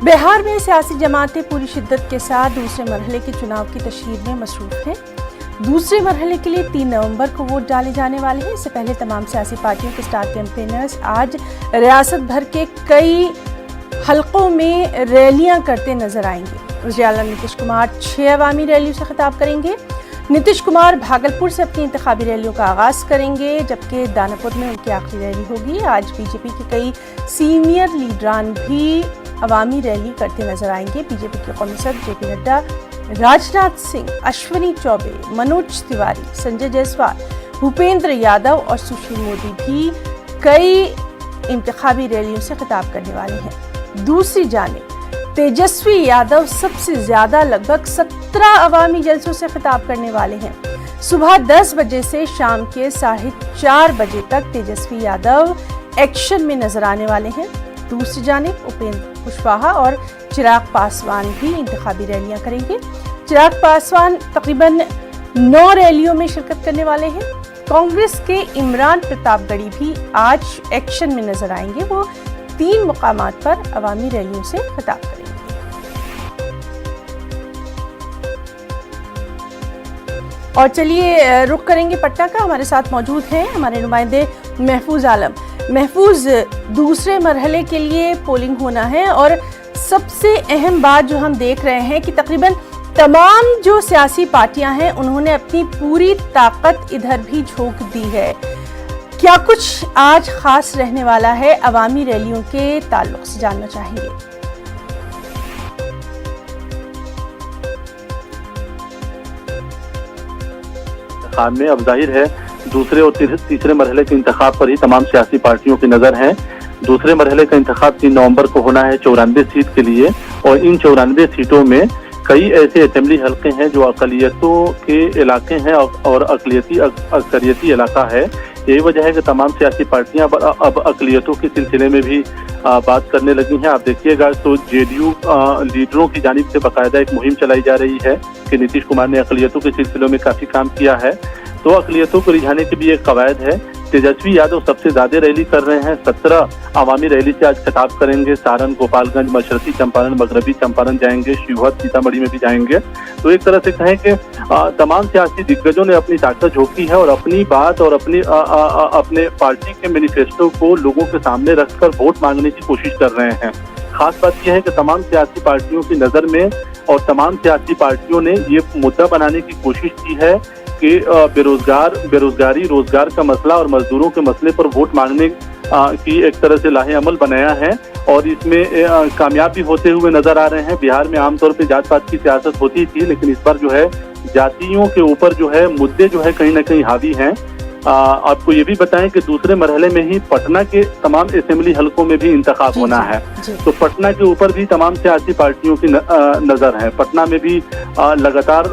बिहार में सियासी जमातें पूरी शिद्दत के साथ दूसरे मरहले के चुनाव की तशहीर में मसरूफ हैं। दूसरे मरहले के लिए 3 नवंबर को वोट डाले जाने वाले हैं। इससे पहले तमाम सियासी पार्टियों के स्टार कैंपेनर्स आज रियासत भर के कई हलकों में रैलियां करते नजर आएंगे। वज़ीर-ए-आला नीतीश कुमार 6 अवामी रैलियों से खिताब करेंगे। नीतीश कुमार भागलपुर से अपनी इंतखाबी रैलियों का आगाज करेंगे, जबकि दानापुर में उनकी आखिरी रैली होगी। आज बीजेपी के कई सीनियर लीडरान भी अवामी रैली करते नजर आएंगे। बीजेपी के कौमी सदर जेपी नड्डा, राजनाथ सिंह, अश्विनी चौबे, मनोज तिवारी, संजय जायसवाल, भूपेंद्र यादव और सुशील मोदी भी कई इंतखाबी रैलियों से खिताब करने वाले हैं। दूसरी जानिब तेजस्वी यादव सबसे ज्यादा लगभग 17 अवामी जलसों से खिताब करने वाले हैं। सुबह 10 बजे से शाम के 4:30 बजे तक तेजस्वी यादव एक्शन में नजर आने वाले हैं। दूसरी जानिब उपेंद्र कुशवाहा और चिराग पासवान भी इंतखाबी रैलियां करेंगे। चिराग पासवान तकरीबन 9 रैलियों में शिरकत करने वाले हैं। कांग्रेस के इमरान प्रतापगढ़ी भी आज एक्शन में नजर आएंगे। वो 3 मुकामात पर अवामी रैलियों से खिताब करेंगे। और चलिए रुख करेंगे पटना का। हमारे साथ मौजूद हैं हमारे नुमाइंदे महफूज आलम। महफूज, दूसरे मरहले के लिए पोलिंग होना है और सबसे अहम बात जो हम देख रहे हैं कि तकरीबन तमाम जो सियासी पार्टियां हैं उन्होंने अपनी पूरी ताकत इधर भी झोंक दी है। क्या कुछ आज खास रहने वाला है अवामी रैलियों के ताल्लुक से जानना चाहेंगे। में अब जाहिर है दूसरे और तीसरे मरहले के इंतखाब पर ही तमाम सियासी पार्टियों की नजर है। दूसरे मरहले का इंतखाब 3 नवंबर को होना है 94 सीट के लिए, और इन 94 सीटों में कई ऐसे असेंबली हलके हैं जो अकलियतों के इलाके हैं और अक्सरियती इलाका है। यही वजह है कि तमाम सियासी पार्टियां अब अकलियतों के सिलसिले में भी बात करने लगी हैं। आप देखिएगा तो जेडीयू लीडरों की जानिब से बाकायदा एक मुहिम चलाई जा रही है कि नीतीश कुमार ने अकलियतों के सिलसिलों में काफी काम किया है, तो अकलियतों को रिझाने की भी एक कवायद है। तेजस्वी यादव सबसे ज्यादा रैली कर रहे हैं। 17 अवामी रैली से आज खिताब करेंगे। सारण, गोपालगंज, मशरकी चंपारण, मगरबी चंपारण जाएंगे, शिवहर, सीतामढ़ी में भी जाएंगे। तो एक तरह से कहें कि तमाम सियासी दिग्गजों ने अपनी ताकत झोंकी है और अपनी बात और अपने पार्टी के मैनिफेस्टो को लोगों के सामने रखकर वोट मांगने की कोशिश कर रहे हैं। खास बात यह है कि तमाम सियासी पार्टियों की नजर में और तमाम सियासी पार्टियों ने ये मुद्दा बनाने की कोशिश की है कि बेरोजगारी, रोजगार का मसला और मजदूरों के मसले पर वोट मांगने की एक तरह से लाहे अमल बनाया है और इसमें कामयाब भी होते हुए नजर आ रहे हैं। बिहार में आमतौर पे जात पात की सियासत होती थी, लेकिन इस बार जो है जातियों के ऊपर जो है मुद्दे जो है कहीं ना कहीं हावी हैं। आपको ये भी बताएं कि दूसरे मरहले में ही पटना के तमाम असेंबली हलकों में भी इंतखाब होना है, तो पटना के ऊपर भी तमाम सियासी पार्टियों की नजर है। पटना में भी लगातार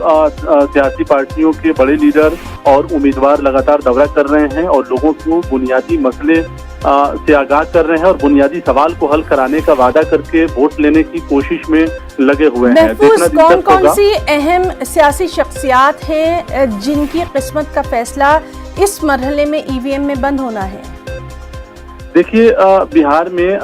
सियासी पार्टियों के बड़े लीडर और उम्मीदवार लगातार दौरा कर रहे हैं और लोगों को बुनियादी मसले से आगाह कर रहे हैं और बुनियादी सवाल को हल कराने का वादा करके वोट लेने की कोशिश में लगे हुए हैं। कौन कौन सी अहम सियासी शख्सियात हैं जिनकी किस्मत का फैसला इस मरहले में ईवीएम में बंद होना है? देखिए, बिहार में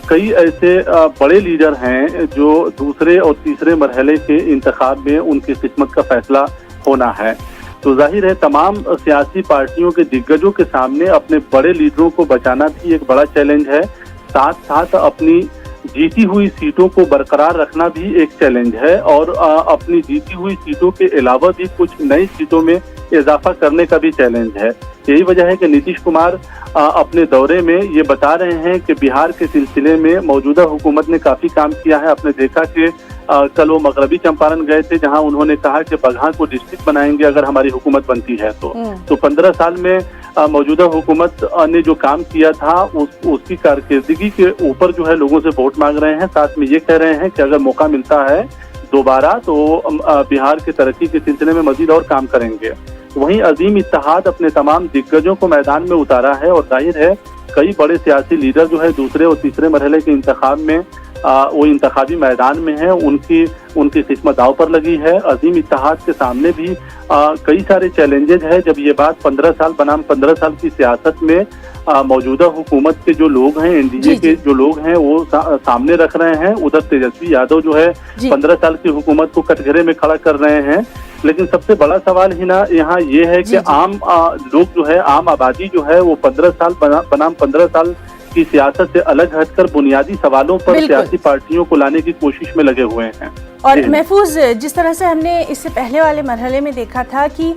कई ऐसे बड़े लीडर हैं जो दूसरे और तीसरे मरहले के इंतखाब में उनकी किस्मत का फैसला होना है। तो जाहिर है तमाम सियासी पार्टियों के दिग्गजों के सामने अपने बड़े लीडरों को बचाना भी एक बड़ा चैलेंज है। साथ साथ अपनी जीती हुई सीटों को बरकरार रखना भी एक चैलेंज है और अपनी जीती हुई सीटों के अलावा भी कुछ नई सीटों में इजाफा करने का भी चैलेंज है। यही वजह है कि नीतीश कुमार अपने दौरे में ये बता रहे हैं कि बिहार के सिलसिले में मौजूदा हुकूमत ने काफी काम किया है। आपने देखा कि कल वो मगरबी चंपारण गए थे जहां उन्होंने कहा कि बगहा को डिस्ट्रिक्ट बनाएंगे अगर हमारी हुकूमत बनती है तो 15 साल में मौजूदा हुकूमत ने जो काम किया था उसकी कारकिर्दगी के ऊपर जो है लोगों से वोट मांग रहे हैं। साथ में ये कह रहे हैं कि अगर मौका मिलता है दोबारा तो बिहार की तरक्की के सिलसिले में मजीद और काम करेंगे। वहीं अजीम इत्तेहाद अपने तमाम दिग्गजों को मैदान में उतारा है और जाहिर है कई बड़े सियासी लीडर जो है दूसरे और तीसरे मरहले के इंतखाब में वो इंतखाबी मैदान में हैं, उनकी किस्मत दाव पर लगी है। अजीम इत्तेहाद के सामने भी कई सारे चैलेंजेज हैं। जब ये बात 15 साल बनाम 15 साल की सियासत में मौजूदा हुकूमत के जो लोग हैं, एनडीए के जो लोग हैं, वो सामने रख रहे हैं। उधर तेजस्वी यादव जो है 15 साल की हुकूमत को कटघरे में खड़ा कर रहे हैं। लेकिन सबसे बड़ा सवाल ही ना यहाँ ये है कि आम लोग जो है, आम आबादी जो है, वो 15 साल बनाम 15 साल की सियासत से अलग हटकर बुनियादी सवालों पर सियासी पार्टियों को लाने की कोशिश में लगे हुए हैं। और महफूज, जिस तरह से हमने इससे पहले वाले मरहले में देखा था कि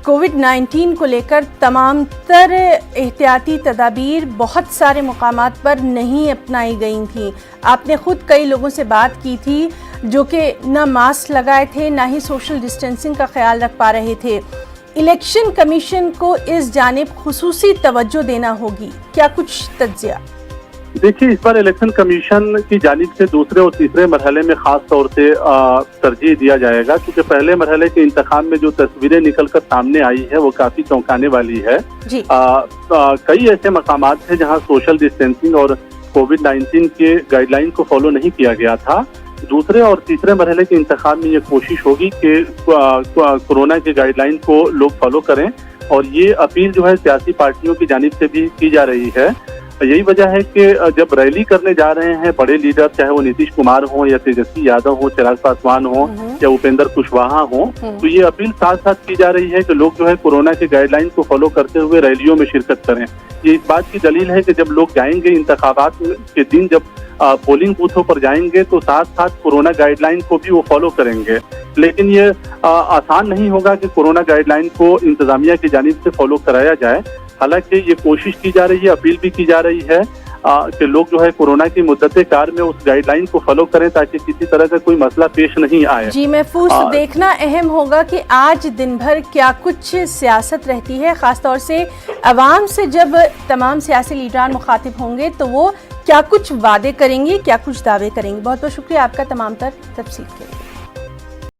कोविड-19 को लेकर तमाम तर एहतियाती तदाबीर बहुत सारे मुकामात पर नहीं अपनाई गई थी। आपने खुद कई लोगों से बात की थी जो कि ना मास्क लगाए थे, ना ही सोशल डिस्टेंसिंग का ख्याल रख पा रहे थे। इलेक्शन कमीशन को इस जानिब खुसूसी तवज्जो देना होगी, क्या कुछ तज्जिया? देखिए, इस बार इलेक्शन कमीशन की जानिब से दूसरे और तीसरे मरहले में खास तौर से तरजीह दिया जाएगा, क्योंकि पहले मरहले के इंतखाब में जो तस्वीरें निकलकर सामने आई है वो काफी चौंकाने वाली है। कई ऐसे मकामात थे जहां सोशल डिस्टेंसिंग और कोविड-19 के गाइडलाइन को फॉलो नहीं किया गया था। दूसरे और तीसरे मरहले के इंतखाब में ये कोशिश होगी कि कोरोना के गाइडलाइन को लोग फॉलो करें, और ये अपील जो है सियासी पार्टियों की जानिब से भी की जा रही है। यही वजह है कि जब रैली करने जा रहे हैं बड़े लीडर, चाहे वो नीतीश कुमार हो या तेजस्वी यादव हो, चिराग पासवान हो या उपेंद्र कुशवाहा हो, तो ये अपील साथ साथ की जा रही है कि लोग जो है कोरोना के गाइडलाइन को फॉलो करते हुए रैलियों में शिरकत करें। ये इस बात की दलील है कि जब लोग जाएंगे इंतखाबात के दिन, जब पोलिंग बूथों पर जाएंगे, तो साथ साथ कोरोना गाइडलाइन को भी वो फॉलो करेंगे। लेकिन ये आसान नहीं होगा कि कोरोना गाइडलाइन को इंतजामिया की जानिब से फॉलो कराया जाए। हालांकि ये कोशिश की जा रही है, अपील भी की जा रही है कि लोग जो है कोरोना की मुद्दते कार में उस गाइडलाइन को फॉलो करें ताकि किसी तरह का कोई मसला पेश नहीं आए। जी महफूज, देखना अहम होगा कि आज दिन भर क्या कुछ सियासत रहती है, खासतौर से अवाम से जब तमाम सियासी लीडरान मुखातिब होंगे तो वो क्या कुछ वादे करेंगे, क्या कुछ दावे करेंगे। बहुत बहुत शुक्रिया आपका तमाम तर तफसील के लिए।